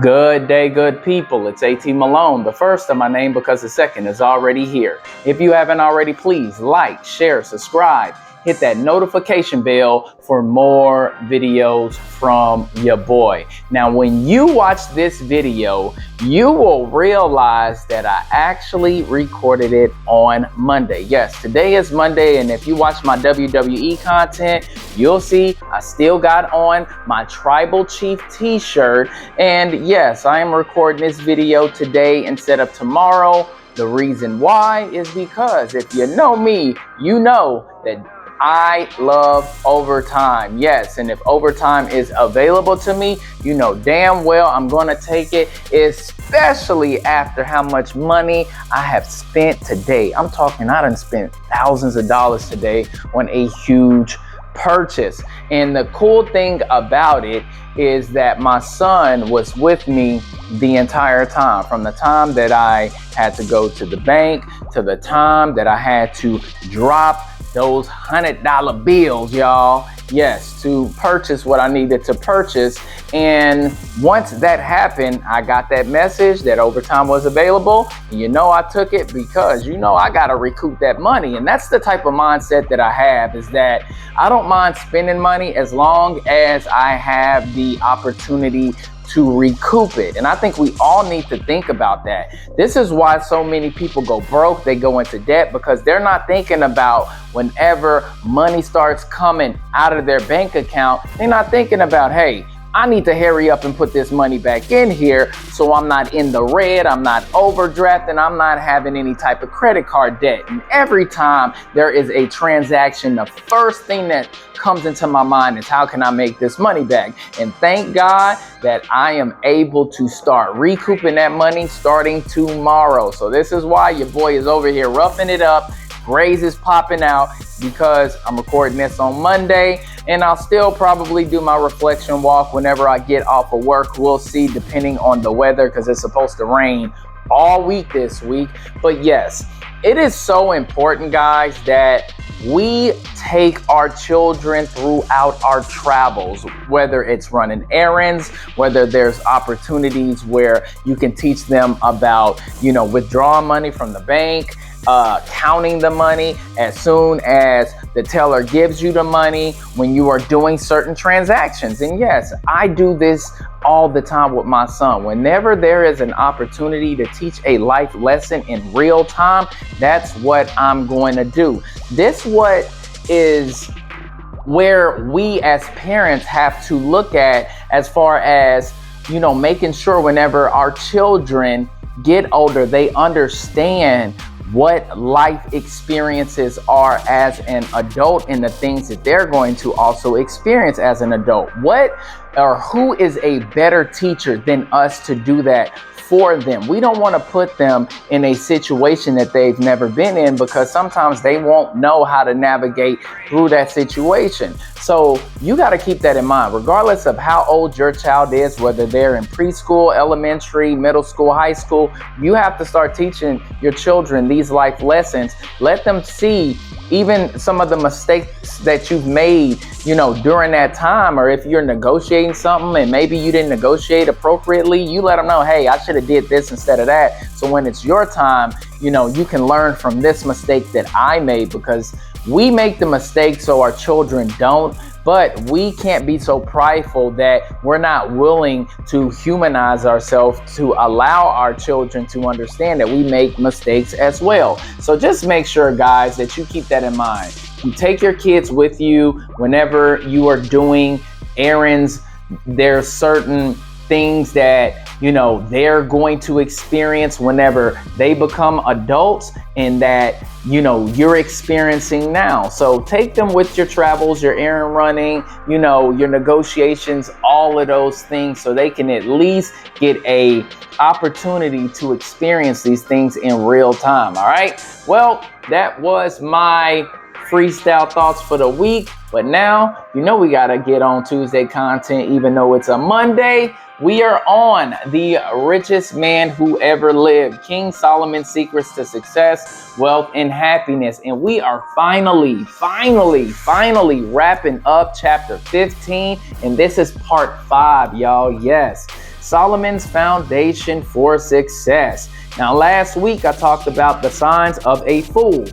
Good day, good people. It's AT Malone, the first of my name because the second is already here. If you haven't already, please like, share, subscribe, hit that notification bell for more videos from your boy. Now, when you watch this video, you will realize that I actually recorded it on Monday. Yes, today is Monday, and if you watch my WWE content, you'll see I still got on my Tribal Chief t-shirt. And yes, I am recording this video today instead of tomorrow. The reason why is because if you know me, you know that I love overtime. Yes, and if overtime is available to me, you know damn well I'm going to take it, especially after how much money I have spent today. I'm talking, I done spent thousands of dollars today on a huge purchase. And the cool thing about it is that my son was with me the entire time, from the time that I had to go to the bank to the time that I had to drop those $100 bills, y'all. Yes, to purchase what I needed to purchase. And once that happened, I got that message that overtime was available. And you know I took it because you know I got to recoup that money. And that's the type of mindset that I have, is that I don't mind spending money as long as I have the opportunity to recoup it. And I think we all need to think about that. This is why so many people go broke, they go into debt, because they're not thinking about whenever money starts coming out of their bank account, they're not thinking about, hey, I need to hurry up and put this money back in here so I'm not in the red, I'm not overdrafting, I'm not having any type of credit card debt. And every time there is a transaction, the first thing that comes into my mind is, how can I make this money back? And thank God that I am able to start recouping that money starting tomorrow. So this is why your boy is over here roughing it up. Grades is popping out because I'm recording this on Monday, and I'll still probably do my reflection walk whenever I get off of work. We'll see, depending on the weather, because it's supposed to rain all week this week. But yes, it is so important, guys, that we take our children throughout our travels, whether it's running errands, whether there's opportunities where you can teach them about, withdrawing money from the bank, counting the money as soon as the teller gives you the money, when you are doing certain transactions. And yes, I do this all the time with my son. Whenever there is an opportunity to teach a life lesson in real time, that's what I'm going to do. This what is where we as parents have to look at, as far as, making sure whenever our children get older, they understand what life experiences are as an adult and the things that they're going to also experience as an adult. What or who is a better teacher than us to do that for them? We don't want to put them in a situation that they've never been in, because sometimes they won't know how to navigate through that situation. So you got to keep that in mind, regardless of how old your child is, whether they're in preschool, elementary, middle school, high school. You have to start teaching your children these life lessons. Let them see even some of the mistakes that you've made, during that time. Or if you're negotiating something and maybe you didn't negotiate appropriately, you let them know, hey, I should have did this instead of that. So when it's your time, you can learn from this mistake that I made, because we make the mistake so our children don't. But we can't be so prideful that we're not willing to humanize ourselves to allow our children to understand that we make mistakes as well. So just make sure, guys, that you keep that in mind. You take your kids with you whenever you are doing errands. There's certain things that they're going to experience whenever they become adults, and that you're experiencing now. So take them with your travels, your errand running, your negotiations, all of those things, so they can at least get a opportunity to experience these things in real time. All right, well, that was my freestyle thoughts for the week. But now we gotta get on Tuesday content. Even though it's a Monday, we are on The Richest Man Who Ever Lived, King Solomon's Secrets to Success, Wealth, and Happiness. And we are finally wrapping up chapter 15. And this is part 5, y'all. Yes. Solomon's foundation for success. Now, last week I talked about the signs of a fool.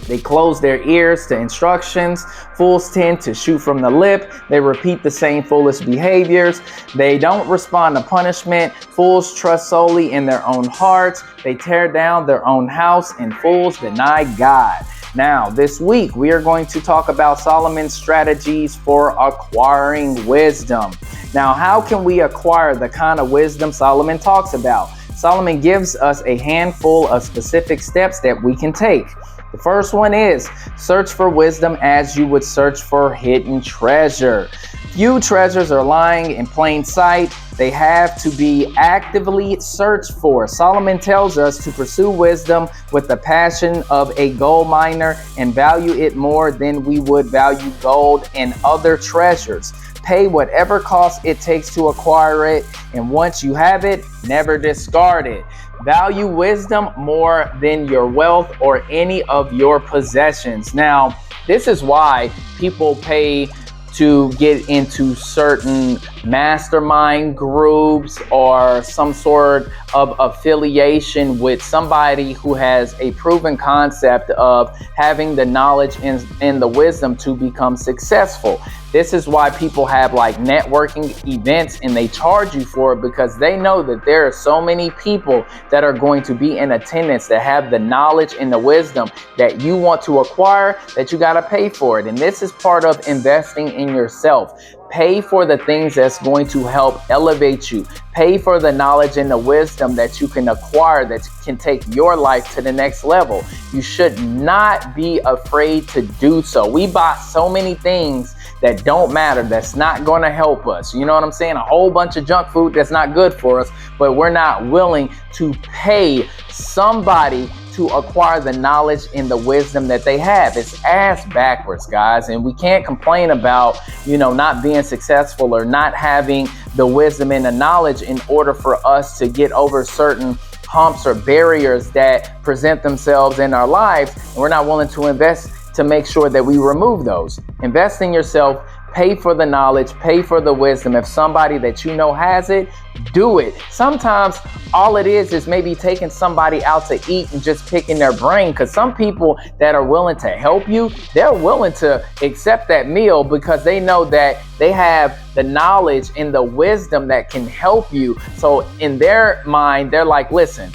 They close their ears to instructions. Fools tend to shoot from the lip. They repeat the same foolish behaviors. They don't respond to punishment. Fools trust solely in their own hearts. They tear down their own house, and fools deny God. Now, this week, we are going to talk about Solomon's strategies for acquiring wisdom. Now, how can we acquire the kind of wisdom Solomon talks about? Solomon gives us a handful of specific steps that we can take. The first one is search for wisdom as you would search for hidden treasure. Few treasures are lying in plain sight. They have to be actively searched for. Solomon tells us to pursue wisdom with the passion of a gold miner and value it more than we would value gold and other treasures. Pay whatever cost it takes to acquire it, and once you have it, never discard it. Value wisdom more than your wealth or any of your possessions. Now, this is why people pay to get into certain mastermind groups or some sort of affiliation with somebody who has a proven concept of having the knowledge and the wisdom to become successful. This is why people have like networking events and they charge you for it, because they know that there are so many people that are going to be in attendance that have the knowledge and the wisdom that you want to acquire, that you got to pay for it. And this is part of investing in yourself. Pay for the things that's going to help elevate you. Pay for the knowledge and the wisdom that you can acquire that can take your life to the next level. You should not be afraid to do so. We buy so many things that don't matter, that's not going to help us. You know what I'm saying? A whole bunch of junk food that's not good for us, but we're not willing to pay somebody to acquire the knowledge and the wisdom that they have. It's ass backwards, guys. And we can't complain about, not being successful or not having the wisdom and the knowledge in order for us to get over certain humps or barriers that present themselves in our lives. And we're not willing to invest to make sure that we remove those. Invest in yourself. Pay for the knowledge, pay for the wisdom. If somebody that you know has it, do it. Sometimes all it is maybe taking somebody out to eat and just picking their brain, because some people that are willing to help you, they're willing to accept that meal because they know that they have the knowledge and the wisdom that can help you. So in their mind, they're like, listen,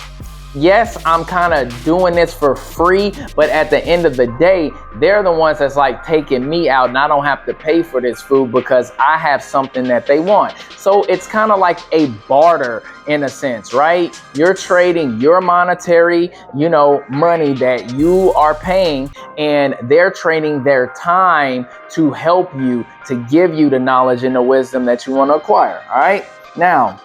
yes, I'm kind of doing this for free, but at the end of the day, they're the ones that's like taking me out and I don't have to pay for this food because I have something that they want. So it's kind of like a barter in a sense, right? You're trading your monetary, money that you are paying, and they're trading their time to help you, to give you the knowledge and the wisdom that you want to acquire. All right. Now,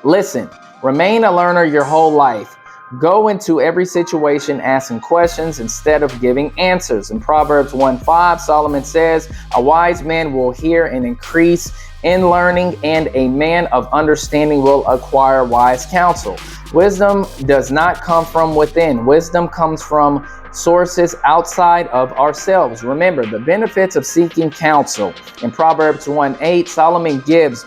listen, remain a learner your whole life. Go into every situation asking questions instead of giving answers. In Proverbs 1:5, Solomon says, a wise man will hear and increase in learning, and a man of understanding will acquire wise counsel. Wisdom does not come from within. Wisdom comes from sources outside of ourselves. Remember the benefits of seeking counsel. In Proverbs 1:8, Solomon gives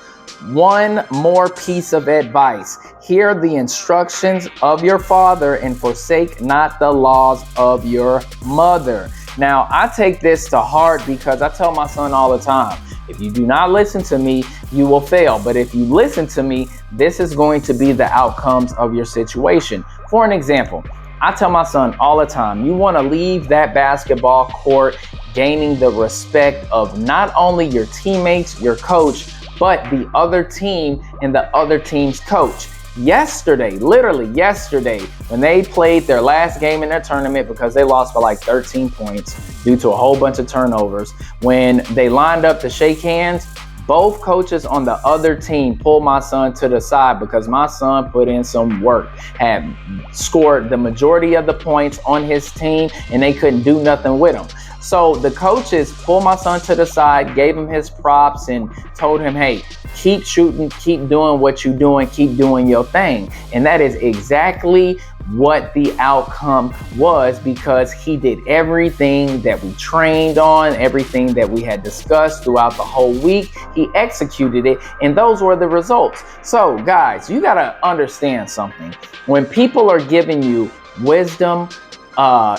one more piece of advice. Hear the instructions of your father and forsake not the laws of your mother. Now, I take this to heart because I tell my son all the time, if you do not listen to me, you will fail. But if you listen to me, this is going to be the outcomes of your situation. For an example, I tell my son all the time, you want to leave that basketball court gaining the respect of not only your teammates, your coach, but the other team and the other team's coach. Literally yesterday, when they played their last game in their tournament, because they lost by like 13 points due to a whole bunch of turnovers, when they lined up to shake hands, both coaches on the other team pulled my son to the side because my son put in some work, had scored the majority of the points on his team, and they couldn't do nothing with him. So the coaches pulled my son to the side, gave him his props, and told him, hey, keep shooting, keep doing what you're doing, keep doing your thing. And that is exactly what the outcome was, because he did everything that we trained on, everything that we had discussed throughout the whole week. He executed it, and those were the results. So guys, you got to understand something. When people are giving you wisdom,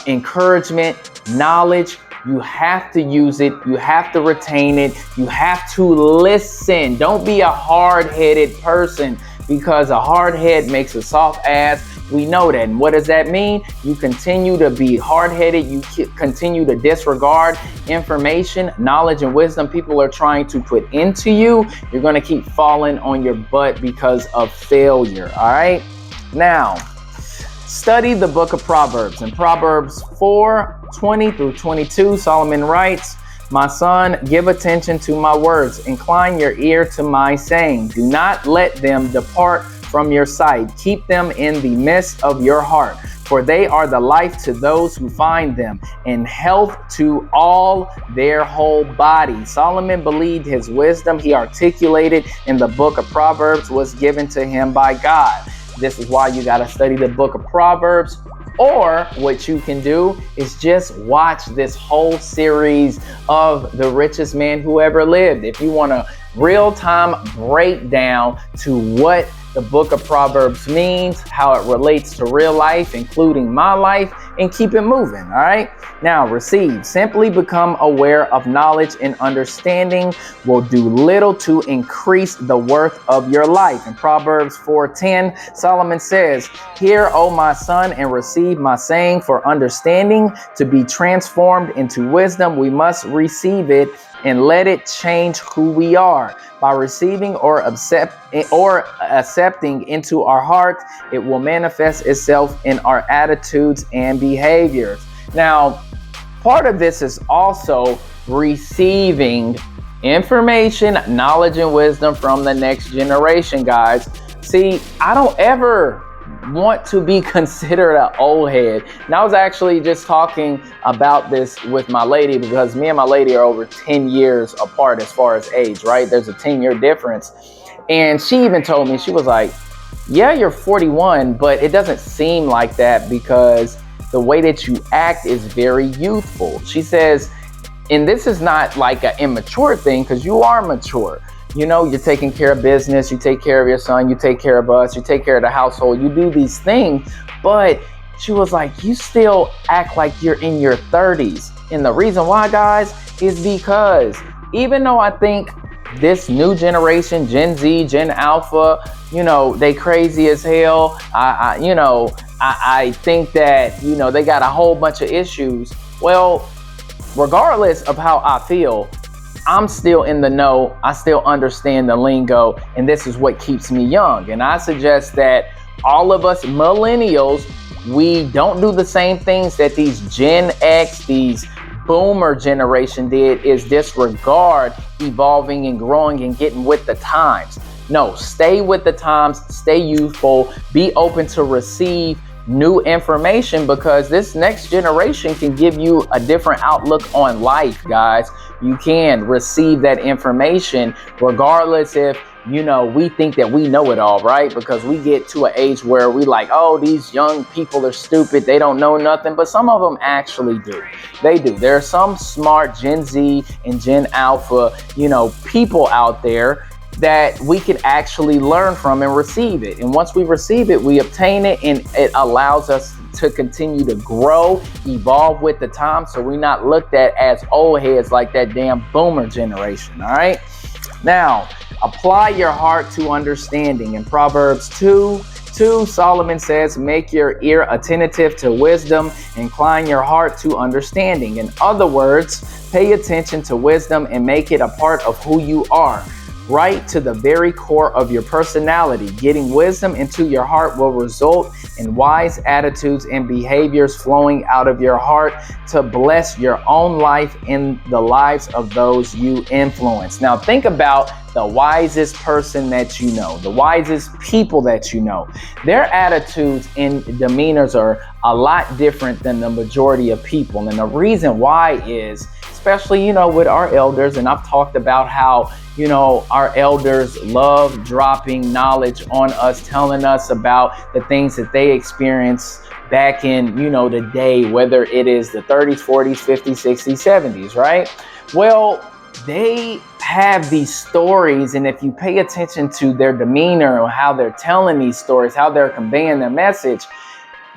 encouragement, knowledge, you have to use it. You have to retain it. You have to listen. Don't be a hard-headed person, because a hard head makes a soft ass. We know that. And what does that mean? You continue to be hard-headed. You continue to disregard information, knowledge, and wisdom people are trying to put into you. You're going to keep falling on your butt because of failure. All right. Now, study the book of Proverbs. In Proverbs 4:20 through 22, Solomon writes, my son, give attention to my words. Incline your ear to my saying. Do not let them depart from your sight. Keep them in the midst of your heart, for they are the life to those who find them, and health to all their whole body. Solomon believed his wisdom he articulated in the book of Proverbs was given to him by God. This is why you got to study the book of Proverbs. Or what you can do is just watch this whole series of The Richest Man Who Ever Lived. If you want a real-time breakdown to what the book of Proverbs means, how it relates to real life, including my life, and keep it moving. All right. Now, receive. Simply become aware of knowledge and understanding will do little to increase the worth of your life. In Proverbs 4:10, Solomon says, hear, O my son, and receive my saying, for understanding to be transformed into wisdom, we must receive it and let it change who we are. By receiving or accepting into our heart, it will manifest itself in our attitudes and behaviors. Now, part of this is also receiving information, knowledge, and wisdom from the next generation, guys. See, I don't ever want to be considered an old head. And I was actually just talking about this with my lady, because me and my lady are over 10 years apart as far as age, right? There's a 10-year difference. And she even told me, she was like, yeah, you're 41, but it doesn't seem like that because the way that you act is very youthful. She says, and this is not like an immature thing, because you are mature. You know, you're taking care of business, you take care of your son, you take care of us, you take care of the household, you do these things. But she was like, you still act like you're in your 30s. And the reason why, guys, is because even though I think this new generation, Gen Z, Gen Alpha, you know, they crazy as hell. I think that, you know, they got a whole bunch of issues. Well, regardless of how I feel, I'm still in the know. I still understand the lingo, and this is what keeps me young. And I suggest that all of us millennials, we don't do the same things that these Gen X, these boomer generation did, is disregard evolving and growing and getting with the times. No, stay with the times, stay youthful, be open to receive new information, because this next generation can give you a different outlook on life, guys. You can receive that information regardless if, you know, we think that we know it all, right? Because we get to an age where we like, oh, these young people are stupid. They don't know nothing. But some of them actually do. They do. There are some smart Gen Z and Gen Alpha, you know, people out there that we can actually learn from and receive it. And once we receive it, we obtain it, and it allows us to continue to grow, evolve with the time, so we're not looked at as old heads like that damn boomer generation. All right. Now, apply your heart to understanding. In Proverbs 2:2, Solomon says, make your ear attentive to wisdom, incline your heart to understanding. In other words, pay attention to wisdom and make it a part of who you are. right to the very core of your personality. Getting wisdom into your heart will result in wise attitudes and behaviors flowing out of your heart to bless your own life and the lives of those you influence. Now, think about the wisest person that you know, the wisest people that you know. Their attitudes and demeanors are a lot different than the majority of people. And the reason why is, especially, with our elders, and I've talked about how, our elders love dropping knowledge on us, telling us about the things that they experienced back in, the day, whether it is the 30s, 40s, 50s, 60s, 70s, right? Well, they have these stories, and if you pay attention to their demeanor or how they're telling these stories, how they're conveying their message,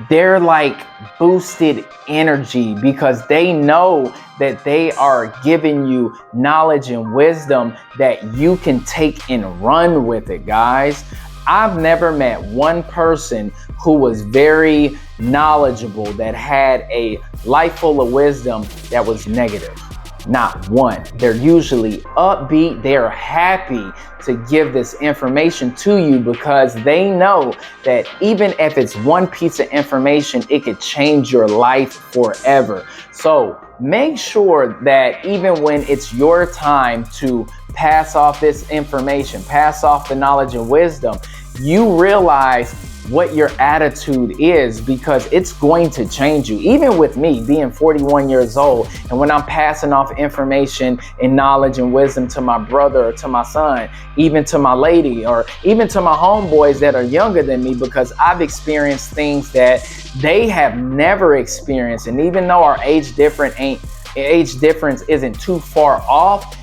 they're like boosted energy because they know that they are giving you knowledge and wisdom that you can take and run with it, guys. I've never met one person who was very knowledgeable that had a life full of wisdom that was negative. Not one. They're usually upbeat. They're happy to give this information to you because they know that even if it's one piece of information, it could change your life forever. So make sure that even when it's your time to pass off this information, pass off the knowledge and wisdom, you realize what your attitude is, because it's going to change you. Even with me being 41 years old, and when I'm passing off information and knowledge and wisdom to my brother or to my son, even to my lady, or even to my homeboys that are younger than me, because I've experienced things that they have never experienced. And even though our age difference isn't too far off,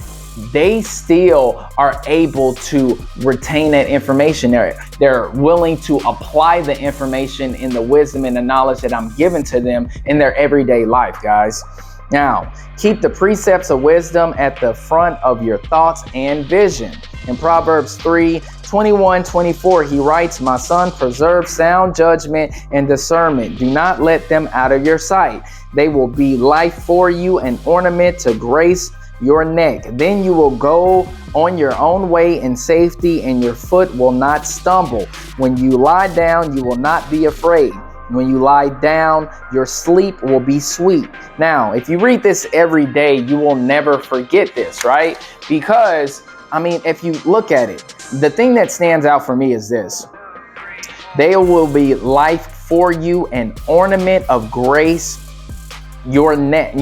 they still are able to retain that information. They're willing to apply the information and the wisdom and the knowledge that I'm giving to them in their everyday life, guys. Now, keep the precepts of wisdom at the front of your thoughts and vision. In Proverbs 3:21-24, he writes, "My son, preserve sound judgment and discernment. Do not let them out of your sight. They will be life for you, an ornament to grace your neck. Then you will go on your own way in safety, and your foot will not stumble. When you lie down, you will not be afraid. When you lie down, your sleep will be sweet." Now, if you read this every day, you will never forget this, right? Because, if you look at it, the thing that stands out for me is this: they will be life for you, an ornament of grace your neck,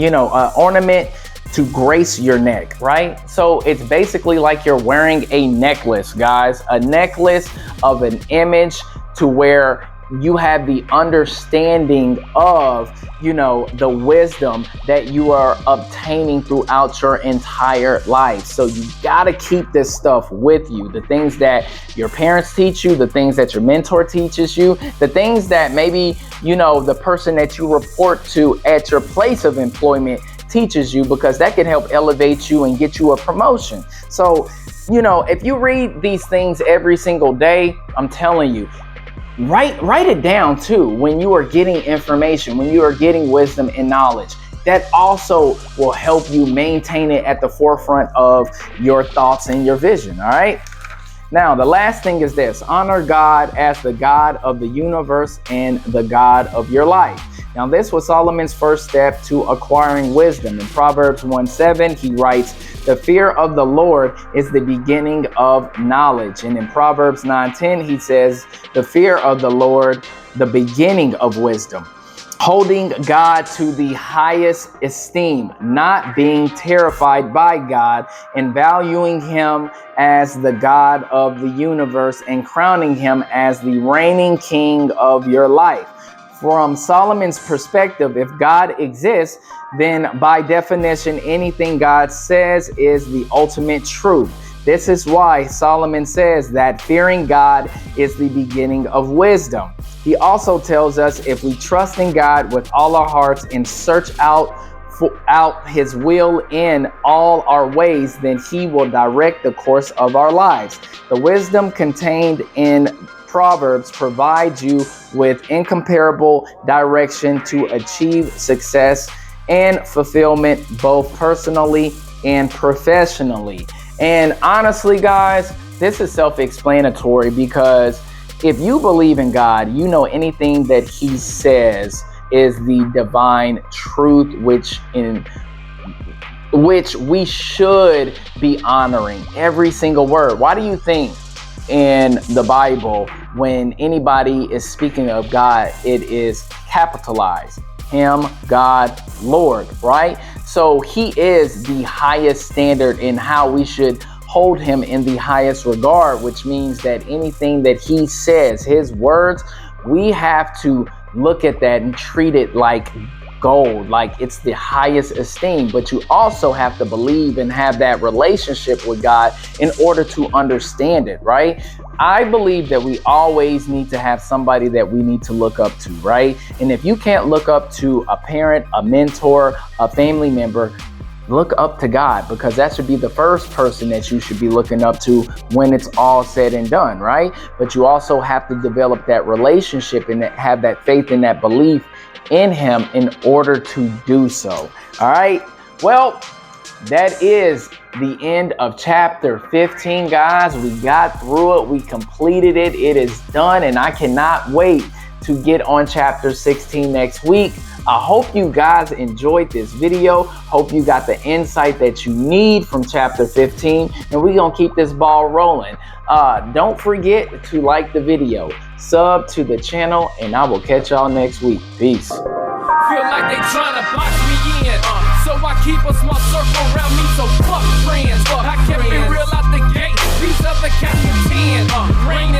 ornament to grace your neck, right? So it's basically like you're wearing a necklace, guys, a necklace of an image to where you have the understanding of, the wisdom that you are obtaining throughout your entire life. So you got to keep this stuff with you. The things that your parents teach you, the things that your mentor teaches you, the things that maybe, the person that you report to at your place of employment teaches you, because that can help elevate you and get you a promotion. So, if you read these things every single day, I'm telling you, write it down too. When you are getting information, when you are getting wisdom and knowledge, that also will help you maintain it at the forefront of your thoughts and your vision. All right. Now, the last thing is this: honor God as the God of the universe and the God of your life. Now, this was Solomon's first step to acquiring wisdom. In Proverbs 1:7, he writes, "The fear of the Lord is the beginning of knowledge." And in Proverbs 9:10, he says, "The fear of the Lord, the beginning of wisdom." Holding God to the highest esteem, not being terrified by God, and valuing him as the God of the universe and crowning him as the reigning king of your life. From Solomon's perspective, if God exists, then by definition, anything God says is the ultimate truth. This is why Solomon says that fearing God is the beginning of wisdom. He also tells us if we trust in God with all our hearts and search out his will in all our ways, then he will direct the course of our lives. The wisdom contained in Proverbs provides you with incomparable direction to achieve success and fulfillment, both personally and professionally. And honestly, guys, this is self-explanatory, because if you believe in God, you know anything that he says is the divine truth, which we should be honoring every single word. Why do you think in the Bible, when anybody is speaking of God, it is capitalized? Him, God, Lord, right? So he is the highest standard in how we should hold him in the highest regard, which means that anything that he says, his words, we have to look at that and treat it like gold, like it's the highest esteem. But you also have to believe and have that relationship with God in order to understand it, right? I believe that we always need to have somebody that we need to look up to, right? And if you can't look up to a parent, a mentor, a family member, look up to God, because that should be the first person that you should be looking up to when it's all said and done, right? But you also have to develop that relationship and have that faith and that belief in him in order to do so. All right. Well, that is the end of chapter 15, guys. We got through it. We completed it. It is done. And I cannot wait to get on chapter 16 next week. I hope you guys enjoyed this video. Hope you got the insight that you need from chapter 15. And we're going to keep this ball rolling. Don't forget to like the video, sub to the channel, and I will catch y'all next week. Peace. Feel like they trying to box me in, so I keep a small circle around me, so fuck friends. I kept it real out the gate, these other cats pretend. Rain